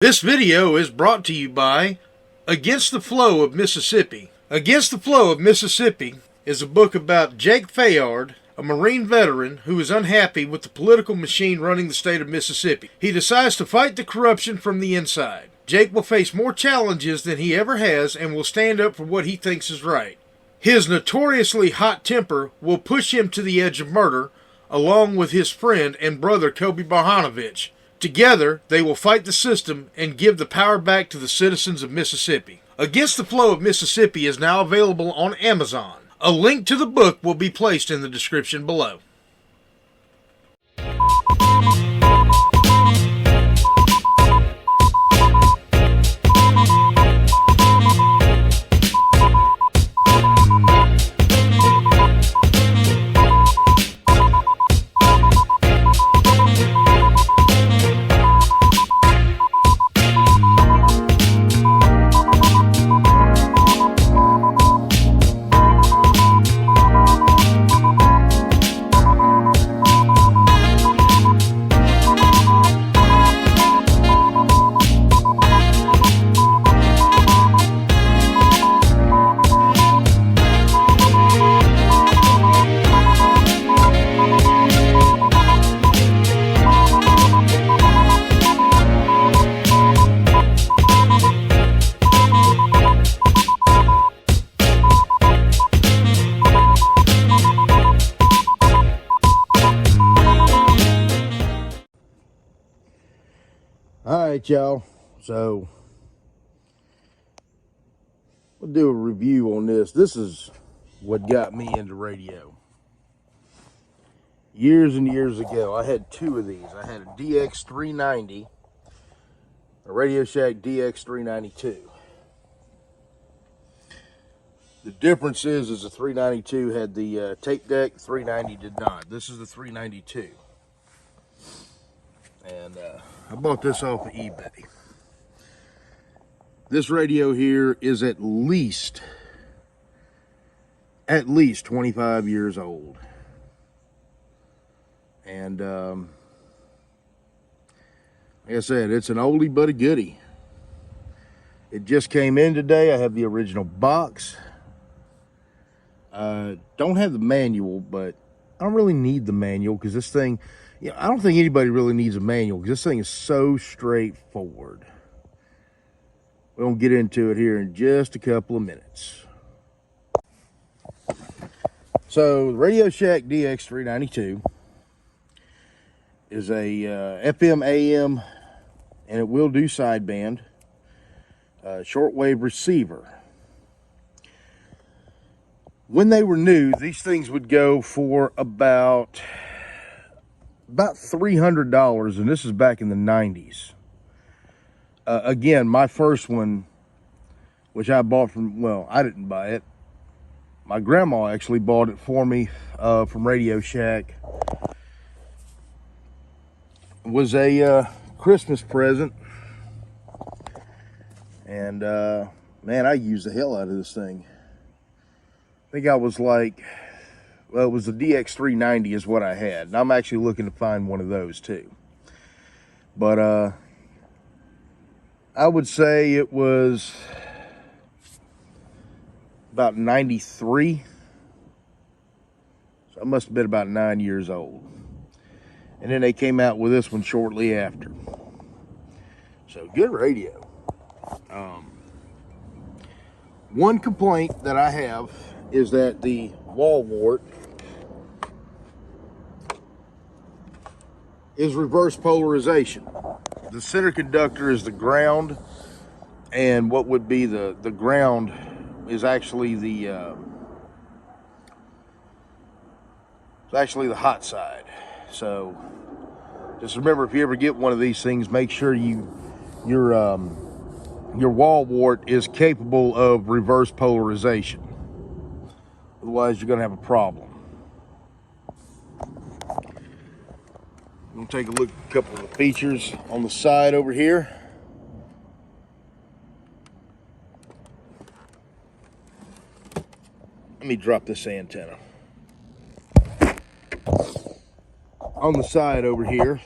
This video is brought to you by Against the Flow of Mississippi. Against the Flow of Mississippi is a book about Jake Fayard, a Marine veteran who is unhappy with the political machine running the state of Mississippi. He decides to fight the corruption from the inside. Jake will face more challenges than he ever has and will stand up for what he thinks is right. His notoriously hot temper will push him to the edge of murder, along with his friend and brother Kobe Barhanovich. Together, they will fight the system and give the power back to the citizens of Mississippi. Against the Flow of Mississippi is now available on Amazon. A link to the book will be placed in the description below. Alright, y'all, so we'll do a review on this. This is what got me into radio. Years and years ago, I had two of these. I had a DX 390, a Radioshack DX 392. The difference is the 392 had the tape deck, the 390 did not. This is the 392. And I bought this off of eBay. This radio here is at least 25 years old. And like I said, it's an oldie but a goodie. It just came in today. I have the original box. Don't have the manual, but I don't really need the manual because this thing, you know, I don't think anybody really needs a manual because this thing is so straightforward. We'll get into it here in just a couple of minutes. So, the Radioshack DX 392 is a FM AM, and it will do sideband, shortwave receiver. When they were new, these things would go for about $300, and this is back in the 90s. Again, my first one, which I bought from, well, I didn't buy it. My grandma actually bought it for me from Radio Shack. It was a Christmas present. And, man, I used the hell out of this thing. I think I was like, well, it was the DX 390 is what I had. And I'm actually looking to find one of those too. But I would say it was about 93. So I must have been about 9 years old. And then they came out with this one shortly after. So good radio. One complaint that I have is that the wall wart is reverse polarization. The center conductor is the ground, and what would be the ground is actually the hot side. So just remember, if you ever get one of these things, make sure your wall wart is capable of reverse polarization. Otherwise, you're going to have a problem. I'm going to take a look at a couple of the features on the side over here. Let me drop this antenna. On the side over here,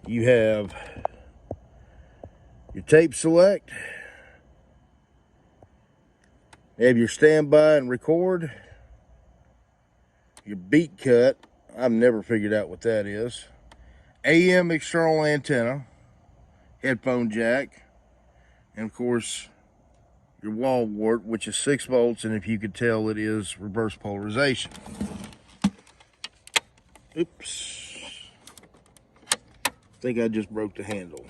you have your tape select. You have your standby and record. Your beat cut. I've never figured out what that is. AM external antenna. Headphone jack. And of course, your wall wart, which is 6 volts, and if you could tell, it is reverse polarization. Oops. I think I just broke the handle.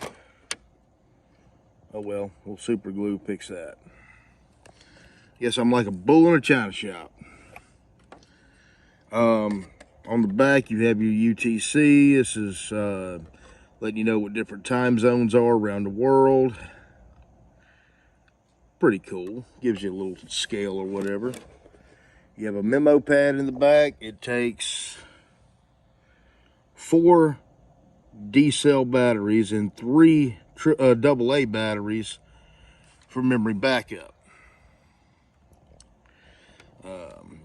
Oh well, we'll super glue fix that. Yes, I'm like a bull in a china shop. On the back, you have your UTC. This is letting you know what different time zones are around the world. Pretty cool. Gives you a little scale or whatever. You have a memo pad in the back. It takes 4 D-cell batteries and 3 AA batteries for memory backup.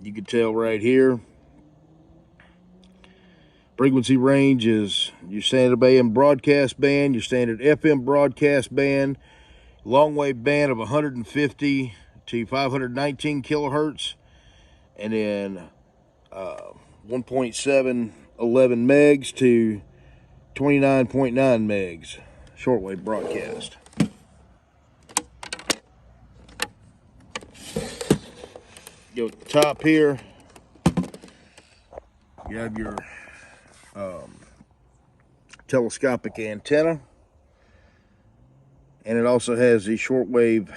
You can tell right here, frequency range is your standard AM broadcast band, your standard FM broadcast band, long wave band of 150 to 519 kilohertz, and then 1.711 megs to 29.9 megs shortwave broadcast. Go at the top here, you have your telescopic antenna, and it also has the shortwave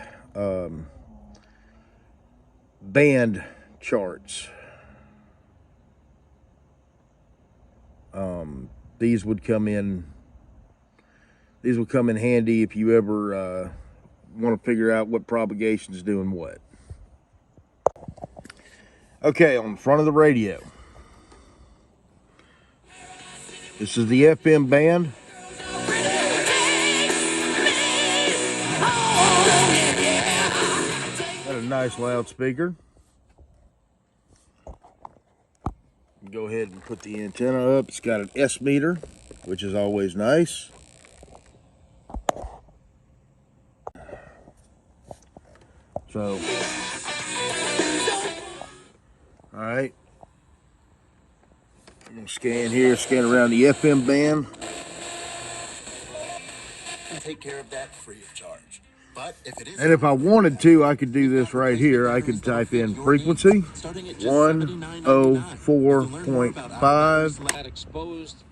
band charts. These would come in handy if you ever want to figure out what propagation is doing what. Okay, on the front of the radio, this is the FM band. Got a nice loudspeaker. Go ahead and put the antenna up. It's got an S meter, which is always nice. So, all right. I'm gonna scan here, scan around the FM band. And take care of that free of charge. But and if I wanted to, I could do this right here. I could type in frequency 104.5. Exposed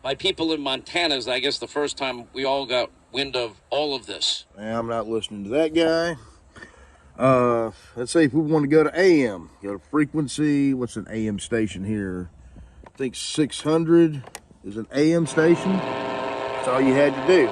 by people in Montana is, I guess, the first time we all got wind of all of this. I'm not listening to that guy. Let's say if we want to go to AM, go to frequency. What's an AM station here? I think 600 is an AM station. That's all you had to do.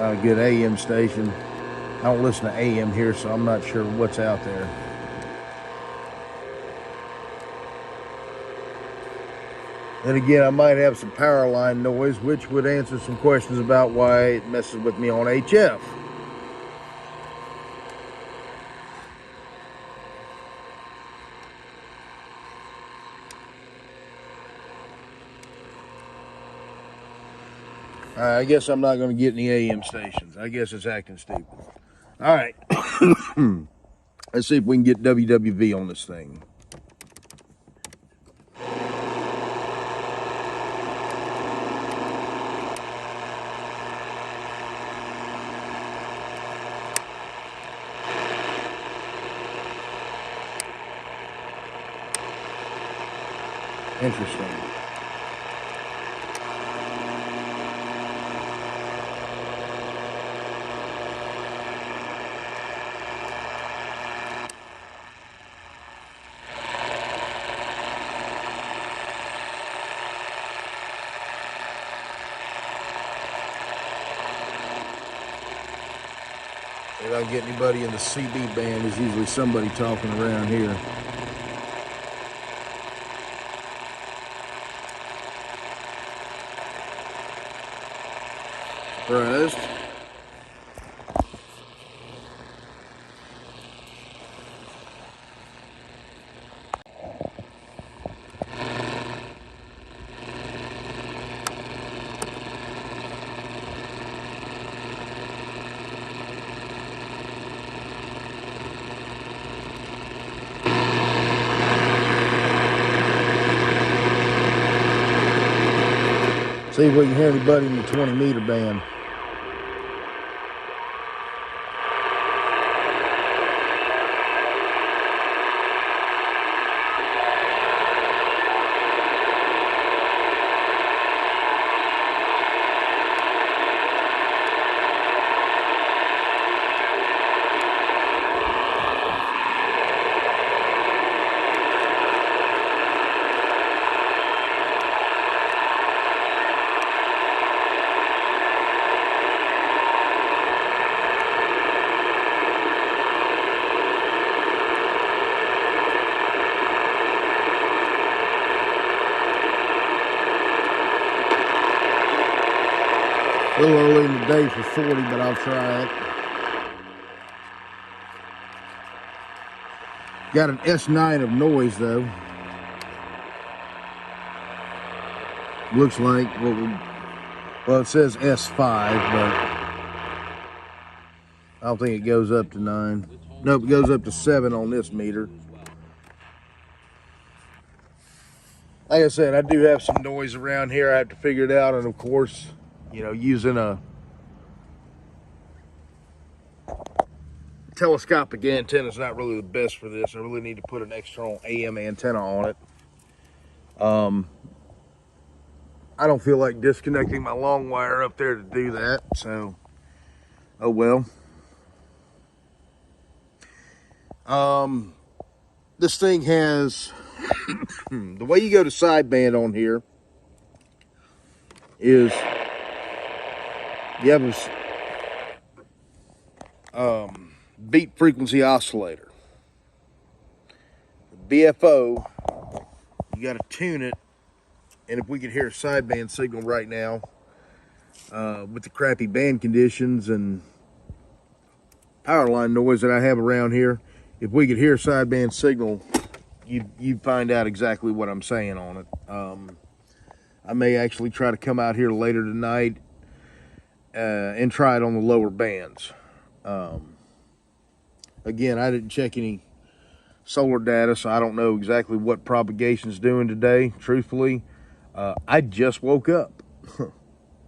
A good AM station. I don't listen to AM here, so I'm not sure what's out there. Then again, I might have some power line noise, which would answer some questions about why it messes with me on HF. I guess I'm not going to get any AM stations. I guess it's acting stupid. All right. Let's see if we can get WWV on this thing. Interesting. If I get anybody in the CB band, there's usually somebody talking around here. surprised. See if we can hear anybody in the 20 meter band. A little early in the day for 40, but I'll try it. Got an S9 of noise though. Looks like well, it says S5, but I don't think it goes up to 9. Nope, it goes up to 7 on this meter. Like I said, I do have some noise around here. I have to figure it out, and of course, you know, using a telescopic antenna is not really the best for this. I really need to put an external AM antenna on it. I don't feel like disconnecting my long wire up there to do that, so oh well. This thing has the way you go to sideband on here is you have a beat frequency oscillator. The BFO, you got to tune it, and if we could hear a sideband signal right now, with the crappy band conditions and power line noise that I have around here, if we could hear a sideband signal, you'd find out exactly what I'm saying on it. I may actually try to come out here later tonight and try it on the lower bands. Again, I didn't check any solar data, so I don't know exactly what propagation's doing today, truthfully. I just woke up.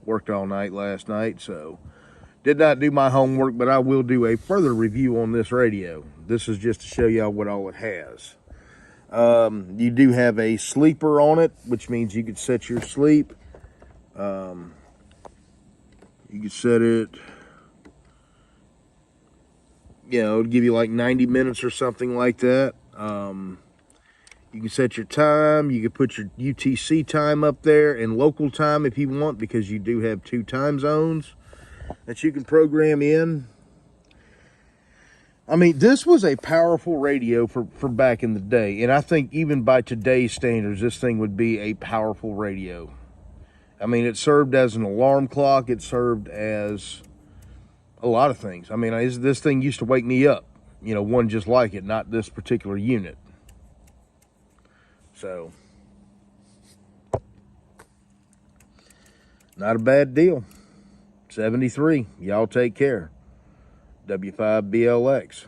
Worked all night last night, so did not do my homework, but I will do a further review on this radio. This is just to show y'all what all it has. You do have a sleeper on it, which means you could set your sleep. You could set it, you know, it'll give you like 90 minutes or something like that. You can set your time. You can put your UTC time up there and local time if you want, because you do have 2 time zones that you can program in. I mean, this was a powerful radio for back in the day. And I think even by today's standards, this thing would be a powerful radio. I mean, it served as an alarm clock. It served as a lot of things. I mean, this thing used to wake me up. You know, one just like it, not this particular unit. So, not a bad deal. 73. Y'all take care. W5BLX.